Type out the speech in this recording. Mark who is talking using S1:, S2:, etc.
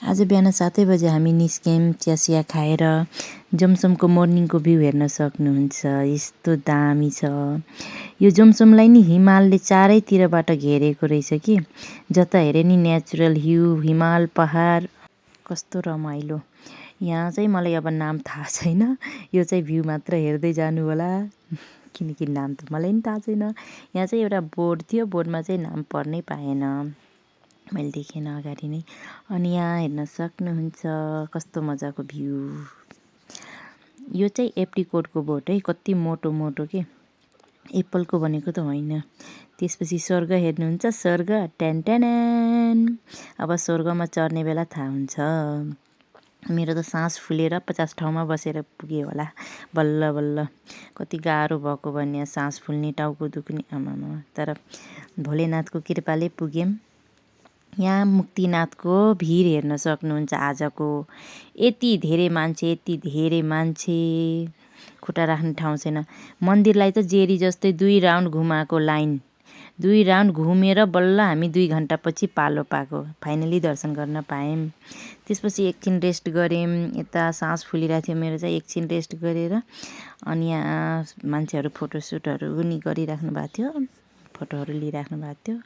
S1: आज बिहान 7 बजे हामी निस्क्यौँ चियासिया खाएर। जोमसोमको मर्निङको भ्यू हेर्न सक्नुहुन्छ। यस्तो दामी छ। यो जोमसोमलाई नि हिमालले चारैतिरबाट घेरेको रहेछ कि। जता हेरे नि नेचुरल भ्यू, हिमाल, पहाड, कस्तो रमाइलो। यहाँ चाहिँ मलाई अब नाम थाहा छैन। यो चाहिँ भ्यू मात्र हेर्दै जानु होला, किनकि नाम त मलाई नि थाहा छैन। यहाँ चाहिँ एउटा बोर्ड थियो, बोर्डमा चाहिँ नाम पढ्नै पाएन, मैले देखेन अगाडि नै। अनि यहाँ हेर्न सक्नुहुन्छ कस्तो मजाको भ्यू। यो चाहिँ एप्रिकोटको बोट है, कति मोटो मोटो के, एप्पलको भनेको त होइन। त्यसपछि स्वर्ग हेर्नुहुन्छ, स्वर्ग ट्यान ट्यान। अब स्वर्गमा चढ्ने बेला थाहा हुन्छ। मेरो त सास फुलेर 50 ठाउँमा बसेर पुगेँ होला बल्ल बल्ल। कति गाह्रो भएको भन्ने, सास फुल्ने, टाउको दुख्ने, आमामा। तर भोलेनाथको कृपाले पुग्यौँ। यहाँ मुक्तिनाथको भिड हेर्न सक्नुहुन्छ आजको। यति धेरै मान्छे, खुट्टा राख्ने ठाउँ छैन। मन्दिरलाई त जेरी जस्तै 2 राउन्ड घुमाएको लाइन। 2 राउन्ड घुमेर बल्ल हामी 2 घन्टापछि पालो पाएको। फाइनली दर्शन गर्न पायौँ। त्यसपछि एकछिन रेस्ट गऱ्यौँ। यता सास फुलिरहेको थियो मेरो चाहिँ, एकछिन रेस्ट गरेर अनि यहाँ मान्छेहरू फोटोसुटहरू पनि गरिराख्नु भएको थियो, फोटोहरू लिइराख्नु भएको थियो।